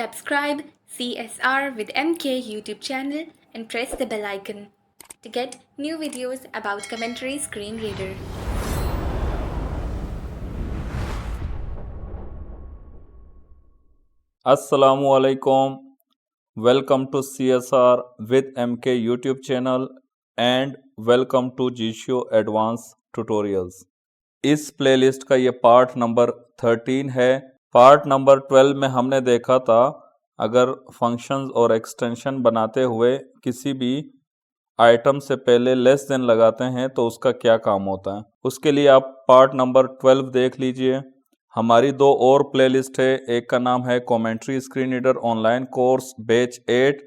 Subscribe CSR with MK YouTube channel and press the bell icon to get new videos about Commentary Screen Reader. Assalamualaikum. Welcome to CSR with MK YouTube channel and welcome to GSHO Advanced Tutorials. इस playlist का ये part number 13 है। Part number 12 में हमने देखा था अगर functions और एक्सटेंशन बनाते हुए किसी भी आइटम से पहले लेस देन लगाते हैं तो उसका क्या काम होता है। उसके लिए आप पार्ट नंबर 12 देख लीजिए। हमारी दो और प्लेलिस्ट है, एक का नाम है commentary screen reader online course batch 8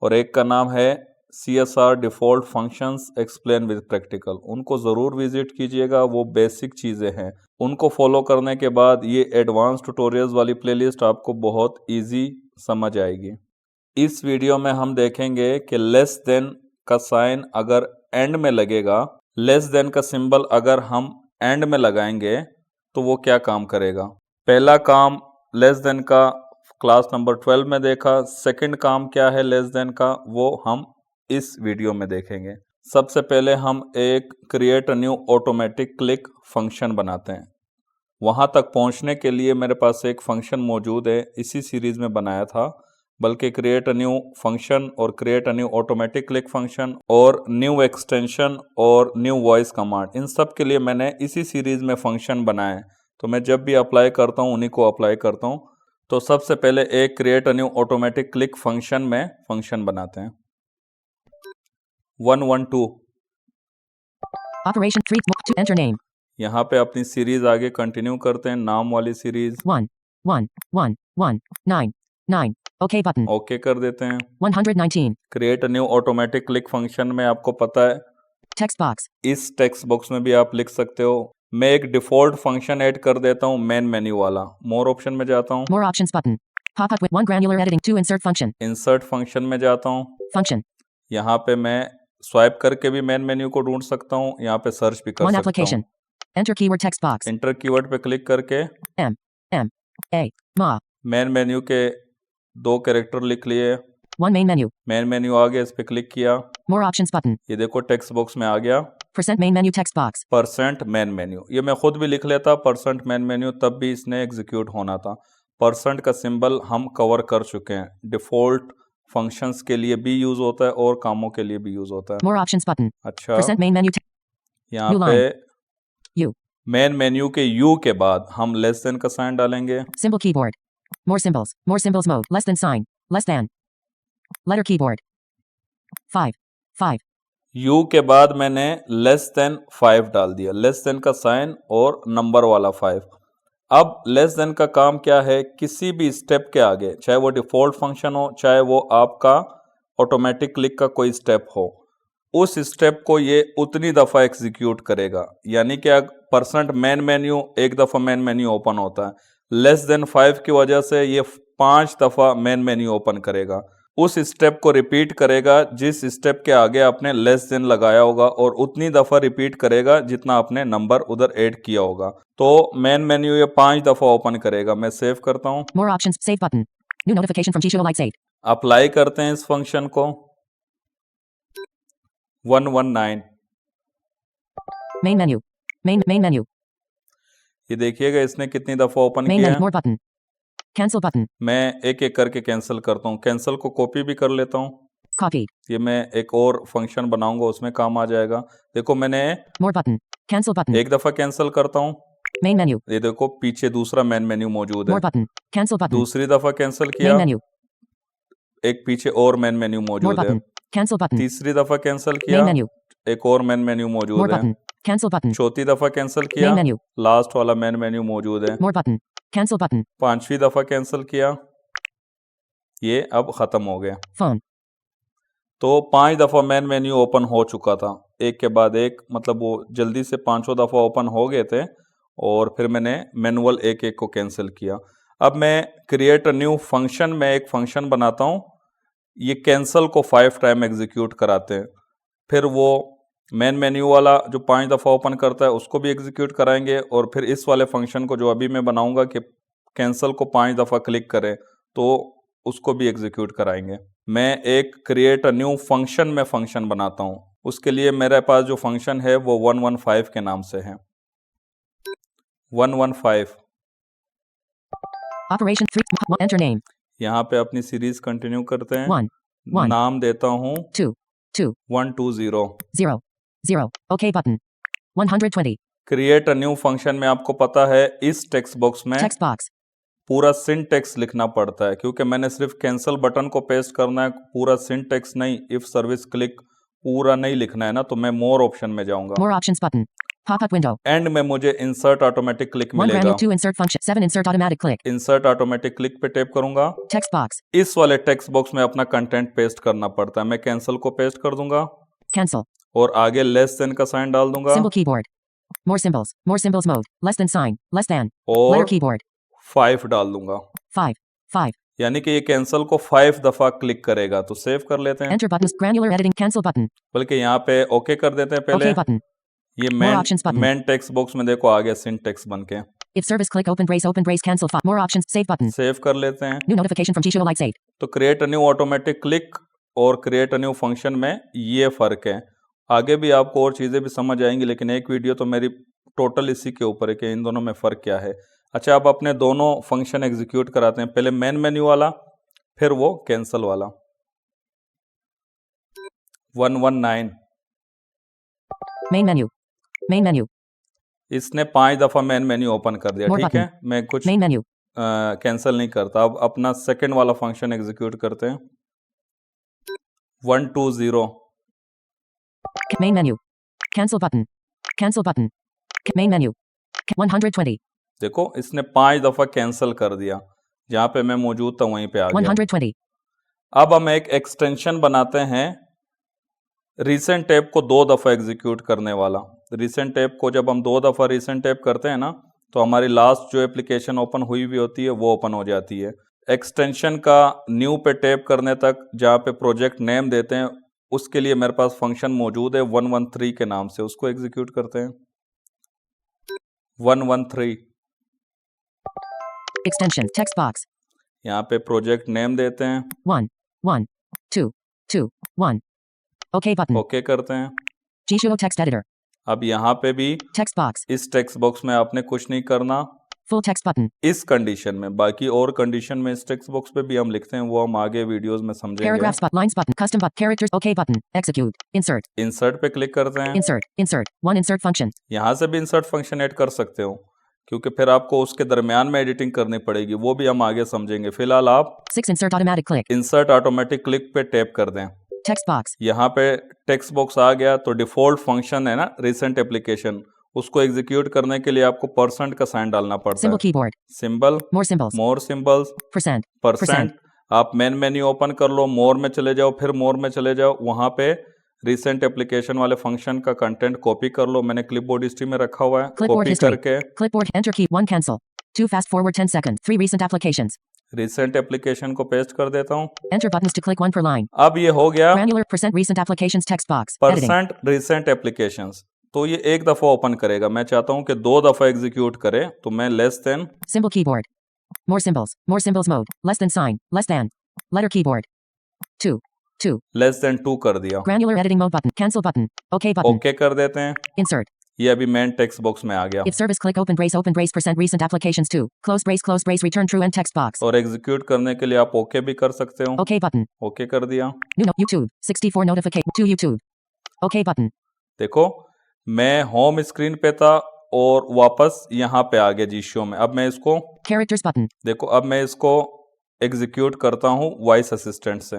और एक का नाम है CSR default functions explain with practical. उनको ज़रूर विजिट कीजिएगा, वो बेसिक चीज़ें हैं। उनको फॉलो करने के बाद ये एडवांस ट्यूटोरियल्स वाली प्लेलिस्ट आपको बहुत इजी समझ आएगी। इस वीडियो में हम देखेंगे कि लेस देन का साइन अगर एंड में लगेगा, लेस देन का सिंबल अगर हम एंड में लगाएंगे तो वो क्या काम करेगा। पहला काम लेस देन का क्लास नंबर 12 में देखा। सेकंड काम क्या है लेस देन का, वो हम इस वीडियो में देखेंगे। सबसे पहले हम एक create a new automatic click function बनाते हैं। वहां तक पहुंचने के लिए मेरे पास एक फंक्शन मौजूद है, इसी सीरीज में बनाया था, बल्कि क्रिएट अ न्यू फंक्शन और create a new automatic click function और न्यू एक्सटेंशन और न्यू वॉइस कमांड, इन सब के लिए मैंने इसी सीरीज में फंक्शन बनाए। तो मैं जब भी अप्लाई करता हूँ उन्हीं को अप्लाई करता हूँ। तो सबसे पहले एक create a new automatic click function में फंक्शन बनाते हैं। 112 Operation 3 to enter name. यहाँ पे अपनी सीरीज आगे कंटिन्यू करते हैं, नाम वाली सीरीज 1 1 1 1 9 9. OK button. ओके कर देते हैं। 119. Create a new automatic click function में आपको पता है Text box. इस टेक्स्ट बॉक्स में भी आप लिख सकते हो। मैं एक डिफॉल्ट फंक्शन ऐड कर देता हूँ मेन मेन्यू वाला। मोर ऑप्शन में जाता हूँ, More options button. Pop up with one granular editing to insert function. Insert function में जाता हूँ। Function. यहाँ पे मैं स्वाइप करके भी मेन मेन्यू को ढूंढ सकता हूँ, यहाँ पे सर्च भी कर One सकता application. हूँ। Enter keyword text box. Enter keyword पे क्लिक करके M M A Ma. Main menu के 2 कैरेक्टर लिख लिए। One main menu. Main menu आ गया, इस पे क्लिक किया, More options button. ये देखो टेक्स्ट बॉक्स में आ गया Percent main menu text box. Percent main menu. ये मैं खुद भी लिख लेता परसेंट मेन मेन्यू, तब भी इसने एग्जीक्यूट होना था। परसेंट का सिंबल हम कवर कर चुके हैं, डिफॉल्ट फंक्शंस के लिए भी यूज होता है और कामों के लिए भी यूज होता है। More options button. अच्छा, Percent main menu. यहाँ New पे U. मेन मेन्यू के यू के बाद हम लेस देन का साइन डालेंगे। Symbol keyboard. More symbols. More symbols mode. Less than sign. Less than. Letter keyboard. 5 5. You के बाद मैंने लेस देन 5 डाल दिया, लेस देन का साइन और नंबर वाला 5। अब लेस देन का काम क्या है, किसी भी स्टेप के आगे, चाहे वो डिफॉल्ट फंक्शन हो चाहे वो आपका ऑटोमेटिक क्लिक का कोई स्टेप हो, उस स्टेप को ये उतनी दफ़ा एग्जीक्यूट करेगा। यानी कि परसेंट मेन मेन्यू एक दफ़ा मेन मेन्यू ओपन होता है, लेस देन 5 की वजह से ये 5 दफ़ा मेन मेन्यू ओपन करेगा। उस स्टेप को रिपीट करेगा जिस स्टेप के आगे आपने लेस देन लगाया होगा और उतनी दफ़ा रिपीट करेगा जितना आपने नंबर उधर ऐड किया होगा। तो मेन मेन्यू ये 5 दफ़ा ओपन करेगा। मैं सेव करता हूँ। More options. Save button. New notification from GSHO Lights 8. Apply करते हैं इस फंक्शन को। 119 Main menu. Main menu. ये देखिएगा इसने कितनी दफ़ा ओपन Main किया menu. है। More button. Cancel button. मैं एक एक करके कैंसिल करता हूँ। कैंसिल को कॉपी भी कर लेता हूँ, Copy. ये मैं एक और फंक्शन बनाऊंगा उसमें काम आ जाएगा। देखो मैंने More button. Cancel button. एक दफ़ा कैंसिल करता हूँ, Main menu. ये देखो पीछे दूसरा मेन मेन्यू मौजूद है। More button. Cancel button. दूसरी दफ़ा कैंसिल किया, Main menu. एक पीछे और मेन मेन्यू More मौजूद है। button. Cancel button. तीसरी दफ़ा कैंसिल किया, Main menu. एक और मेन मेन्यू More मौजूद है। button. Cancel button. चौथी दफ़ा कैंसिल किया, Main menu. लास्ट वाला मेन मेन्यू मौजूद है। More button. Cancel button. पांचवी दफ़ा कैंसिल किया, ये अब ख़त्म हो गया। Phone. तो 5 दफ़ा मेन मेन्यू ओपन हो चुका था, एक के बाद एक, मतलब वो जल्दी से 5 दफ़ा ओपन हो गए थे और फिर मैंने मैनुअल एक एक को कैंसिल किया। अब मैं क्रिएट अ न्यू फंक्शन में एक फंक्शन बनाता हूँ, ये कैंसिल को 5 टाइम एग्जीक्यूट कराते हैं। फिर वो मेन मेन्यू वाला जो 5 दफ़ा ओपन करता है उसको भी एग्जीक्यूट कराएंगे और फिर इस वाले फंक्शन को जो अभी मैं बनाऊंगा कि कैंसिल को 5 दफ़ा क्लिक करें तो उसको भी एग्जीक्यूट कराएंगे। मैं एक क्रिएट अ न्यू फंक्शन में फंक्शन बनाता हूं, उसके लिए मेरे पास जो फंक्शन है वो 115 के नाम से है। 115 Operation 3. Enter name. यहाँ पे अपनी सीरीज कंटिन्यू करते हैं। 1. 1. नाम देता हूं 2. 2. 120। 0. 0. OK button. 120. Create a new function में आपको पता है इस टेक्स्ट बॉक्स में Text box. पूरा सिंटेक्स लिखना पड़ता है, क्योंकि मैंने सिर्फ कैंसिल बटन को पेस्ट करना है, पूरा सिंटेक्स नहीं, इफ सर्विस क्लिक पूरा नहीं लिखना है ना, तो मैं मोर ऑप्शन में जाऊंगा। More options button. Pop-up window. And में मुझे इंसर्ट ऑटोमेटिक क्लिक 1 मिलेगा। granule 2 insert function. 7 insert automatic click. Insert automatic click पे टैप करूंगा। Text box. इस वाले टेक्स्ट बॉक्स में अपना कंटेंट पेस्ट करना पड़ता है। मैं कैंसिल को पेस्ट कर दूंगा Cancel. और आगे लेस देन का साइन डाल दूंगा Symbol keyboard. More symbols. More symbols mode. Less than sign. Less than. और Letter keyboard. 5 डाल दूंगा। 5. 5. यानी कि ये कैंसिल को 5 दफा क्लिक करेगा। तो सेव कर लेते हैं, Enter buttons. Granular editing. Cancel button. बल्कि यहाँ पे ओके कर देते हैं पहले। OK button. ये More options button. Main text box में देखो आ गया सिंटेक्स बन के। If service click open brace cancel file. More options. Save button. Save कर लेते हैं। New notification from Jisho Lights 8. तो create a new automatic click और क्रिएट अ न्यू फंक्शन में ये फर्क है। आगे भी आपको और चीज़ें भी समझ आएंगी, लेकिन एक वीडियो तो मेरी टोटल इसी के ऊपर है कि इन दोनों में फ़र्क क्या है। अच्छा, अब अपने दोनों फंक्शन एग्जीक्यूट कराते हैं, पहले मेन मेन्यू वाला, फिर वो कैंसल वाला। 119 Main menu. Main menu. इसने 5 दफ़ा मेन मेन्यू ओपन कर दिया। More ठीक है, button. मैं कुछ Main menu. कैंसिल नहीं करता। अब अपना सेकंड वाला फंक्शन एग्जीक्यूट करते हैं। 120 Main menu. Cancel button. Cancel button. Main menu. 120. देखो इसने 5 दफ़ा कैंसिल कर दिया। जहाँ पे मैं मौजूद था वहीं पे आ गया। 120. अब हम एक एक्सटेंशन बनाते हैं रीसेंट टैब को 2 दफ़ा एग्जीक्यूट करने वाला। रीसेंट टैब को जब हम 2 दफ़ा रीसेंट टैब करते हैं ना, तो हमारी लास्ट जो एप्लीकेशन ओपन हुई हुई होती है वो ओपन हो जाती है। एक्सटेंशन का न्यू पे टैप करने तक जहाँ पे प्रोजेक्ट नेम देते हैं, उसके लिए मेरे पास फंक्शन मौजूद है 113 के नाम से। उसको एग्जीक्यूट करते हैं। 113 Extension. Text box. यहाँ पे प्रोजेक्ट नेम देते हैं, 1. 1. 2. 2. 1. OK button. ओके करते हैं। Jisho text editor. अब यहाँ पे भी Text box. इस टेक्स्ट बॉक्स में आपने कुछ नहीं करना Full text button. इस कंडीशन में। बाकी और कंडीशन में इस टेक्स्ट बॉक्स पे भी हम लिखते हैं, वो हम आगे वीडियोस में समझेंगे। Paragraphs button. Lines button. Custom button. Characters. OK button. Execute. Insert. Insert पे क्लिक करते हैं। Insert. Insert. 1 insert function. यहाँ से भी इंसर्ट फंक्शन ऐड कर सकते हो, क्योंकि फिर आपको उसके दरमियान में एडिटिंग करनी पड़ेगी, वो भी हम आगे समझेंगे। फिलहाल आप 6 insert automatic click. Insert automatic click पे टैप कर दें। Text box. यहाँ पे टेक्स्ट बॉक्स आ गया, तो डिफॉल्ट फंक्शन है ना रिसेंट एप्लीकेशन, उसको एग्जीक्यूट करने के लिए आपको % का साइन डालना पड़ता Symbol है। keyboard. Symbol, More symbols. मोर सिंबल्स, Percent. %। आप मेन मेन्यू ओपन कर लो, मोर में चले जाओ, फिर मोर में चले जाओ, वहां पे रिसेंट एप्लीकेशन वाले फंक्शन का कंटेंट कॉपी कर लो। मैंने क्लिपबोर्ड हिस्ट्री में रखा हुआ है, Clipboard कॉपी history. करके Clipboard. Enter key. 1 cancel. 2 fast forward 10 seconds. 3 recent applications. Recent application को पेस्ट कर देता हूँ। Enter buttons to click 1 per line. अब ये हो गया Granular % recent applications text box. Editing. % Recent applications. तो ये एक दफा ओपन करेगा। मैं चाहता हूं कि 2 दफा एग्जीक्यूट करे, तो मैं less than Symbol keyboard. More symbols. More symbols mode. Less than sign. Less than. Letter keyboard. 2. 2. Less than 2 कर दिया। Granular editing mode button. Cancel button. OK button. Okay कर देते हैं। Insert. ये अभी मेन टेक्स्ट बॉक्स में आ गया। If service click open brace % recent applications 2. Close brace return true end text box. और एग्जीक्यूट करने के लिए आप ओके भी कर सकते हो। OK button. ओके कर दिया। New YouTube. 64 notification to YouTube. OK button. देखो मैं होम स्क्रीन पे था और वापस यहाँ पे आ गया जी शो में। अब मैं इसको Characters button. देखो, अब मैं इसको एग्जीक्यूट करता हूँ वॉइस असिस्टेंट से।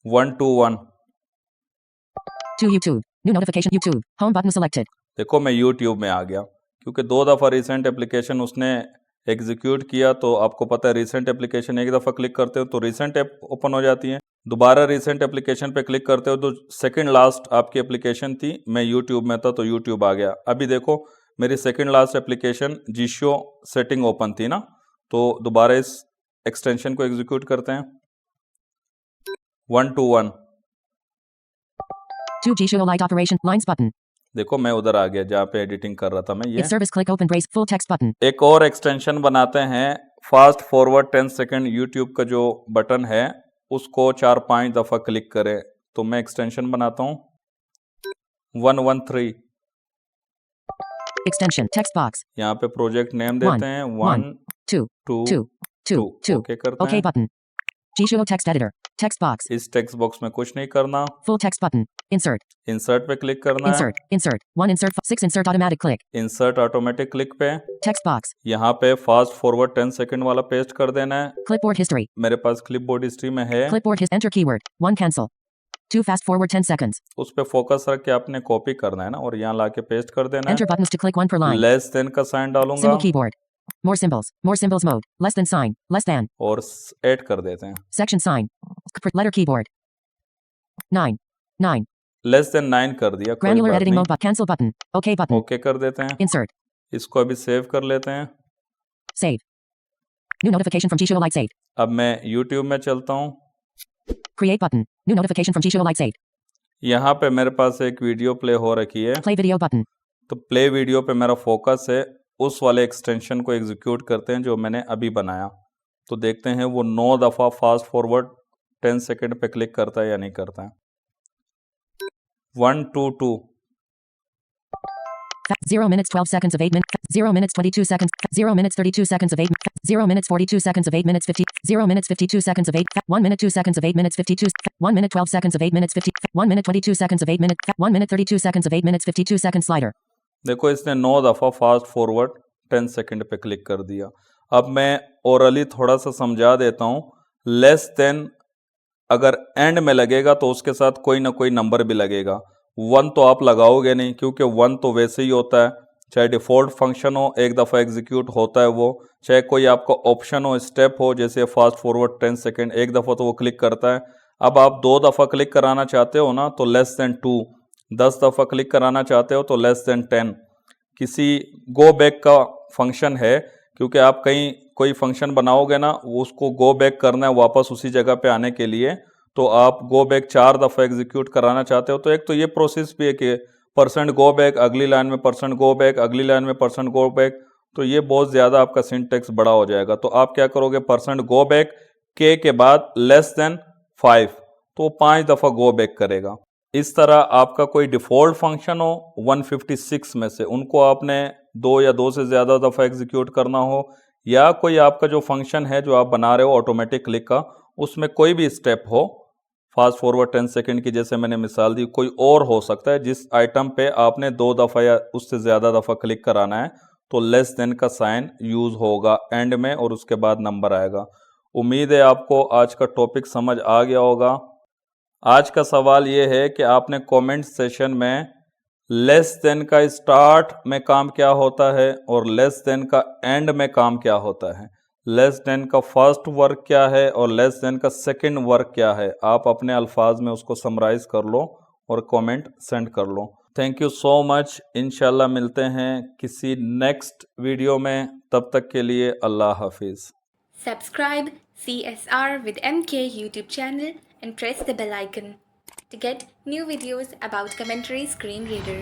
121 To YouTube. New notification YouTube. Home button selected. देखो मैं YouTube में आ गया, क्योंकि 2 दफ़ा रिसेंट एप्लीकेशन उसने एग्जीक्यूट किया। तो आपको पता है रिसेंट एप्लीकेशन एक दफ़ा क्लिक करते हो तो रिसेंट ऐप ओपन हो जाती है। दोबारा रिसेंट एप्लीकेशन पे क्लिक करते हो तो सेकंड लास्ट आपकी एप्लीकेशन थी, मैं YouTube में था तो YouTube आ गया। अभी देखो मेरी second last application Jisho setting open थी ना, तो दोबारा इस एक्सटेंशन को एग्जीक्यूट करते हैं। 121 To Jisho light operation lines button. देखो मैं उधर आ गया जहाँ पे एडिटिंग कर रहा था मैं। ये If service click open brace full text button. एक और एक्सटेंशन बनाते हैं फास्ट फॉरवर्ड 10 सेकंड यूट्यूब का जो बटन है उसको 4-5 दफ़ा क्लिक करें। तो मैं एक्सटेंशन बनाता हूँ 113। Extension. Text box. यहाँ पे प्रोजेक्ट नेम 1, देते हैं 1, 2, 2 2, 2, 2. ओके करते OK हैं। button. Jishuo text editor. Text box. इस टेक्स्ट बॉक्स में कुछ नहीं करना, Full text button. Insert. Insert पे क्लिक करना है। Insert. Insert. 1 insert. 6 insert automatic click. Insert automatic click पे Text box. यहाँ पे फास्ट फॉरवर्ड 10 सेकंड वाला पेस्ट कर देना है। Clipboard history. मेरे पास क्लिपबोर्ड हिस्ट्री में है, Clipboard his enter keyword. 1 cancel. 2 fast forward 10 seconds. उस पे फोकस रख के आपने कॉपी करना है ना, और यहाँ लाके पेस्ट कर देना Enter buttons to click 1 per है। line. लेस देन का साइन डालूंगा Symbol keyboard. More symbols. More symbols mode. Less than sign. Less than. और ऐड कर देते हैं। Section sign. Letter keyboard. 9. 9. Less than 9 कर दिया, कोई Granular बात editing नहीं। mode. Cancel button. OK button. Okay कर देते हैं। Insert. इसको अभी सेव कर लेते हैं। Save. New notification from Jishuo Light Saved. अब मैं YouTube में चलता हूँ। Create button. New notification from Jishuo Light Saved. यहाँ पे मेरे पास एक वीडियो प्ले हो रखी है, Play video button. तो प्ले वीडियो पे मेरा फोकस है। उस वाले एक्सटेंशन को एग्जीक्यूट करते हैं जो मैंने अभी बनाया। तो देखते हैं वो 9 दफ़ा फास्ट फॉरवर्ड 10 सेकंड पे क्लिक करता है या नहीं करता है। 122 0 minutes 12 seconds of 8 minutes. 0 minutes 22 seconds. 0 minutes 32 seconds of 8. 0 minutes 42 seconds of 8 minutes 50. 0 minutes 52 seconds of 8. 1 minute 2 seconds of 8 minutes 52. 1 minute 12 seconds of 8 minutes 50. 1 minute 22 seconds of 8 minutes. 1 minute 32 seconds of 8 minutes 52 seconds slider. देखो इसने 9 दफ़ा fast forward 10 second पे click कर दिया। अब मैं orally थोड़ा सा समझा देता हूँ। लेस देन अगर एंड में लगेगा तो उसके साथ कोई ना कोई नंबर भी लगेगा। 1 तो आप लगाओगे नहीं, क्योंकि 1 तो वैसे ही होता है, चाहे डिफ़ॉल्ट फंक्शन हो एक दफ़ा एग्जीक्यूट होता है वो, चाहे कोई आपका ऑप्शन हो, स्टेप हो, जैसे फास्ट फॉरवर्ड 10 सेकंड एक दफ़ा तो वो क्लिक करता है। अब आप 2 दफ़ा क्लिक कराना चाहते हो ना, तो लेस देन 2। 10 दफ़ा क्लिक कराना चाहते हो तो लेस देन 10। किसी गो बैक का फंक्शन है, क्योंकि आप कहीं कोई फंक्शन बनाओगे ना, उसको गो बैक करना है वापस उसी जगह पे आने के लिए, तो आप गो बैक 4 दफ़ा एग्जीक्यूट कराना चाहते हो तो एक तो ये प्रोसेस भी है कि % गो बैक, अगली लाइन में % गो बैक, अगली लाइन में % गो बैक, तो ये बहुत ज़्यादा आपका सिंटेक्स बड़ा हो जाएगा। तो आप क्या करोगे, % गो बैक के बाद लेस देन 5, तो 5 दफ़ा गो बैक करेगा। इस तरह आपका कोई डिफ़ॉल्ट फंक्शन हो 156 में से, उनको आपने 2 या 2 से ज़्यादा दफ़ा एग्जीक्यूट करना हो, या कोई आपका जो फंक्शन है जो आप बना रहे हो ऑटोमेटिक क्लिक का, उसमें कोई भी स्टेप हो फास्ट फॉरवर्ड 10 सेकंड की, जैसे मैंने मिसाल दी, कोई और हो सकता है जिस आइटम पे आपने 2 दफ़ा या उससे ज़्यादा दफ़ा क्लिक कराना है, तो लेस देन का साइन यूज़ होगा एंड में और उसके बाद नंबर आएगा। उम्मीद है आपको आज का टॉपिक समझ आ गया होगा। आज का सवाल ये है कि आपने कमेंट सेशन में लेस देन का स्टार्ट में काम क्या होता है और लेस देन का एंड में काम क्या होता है, लेस देन का फर्स्ट वर्क क्या है और लेस देन का सेकंड वर्क क्या है, आप अपने अल्फाज में उसको समराइज कर लो और कमेंट सेंड कर लो। Thank you so much. इंशाल्लाह मिलते हैं किसी नेक्स्ट वीडियो में, तब तक के लिए अल्लाह हाफिज़। Subscribe CSR with MK YouTube channel and press the bell icon to get new videos about Commentary Screen Reader.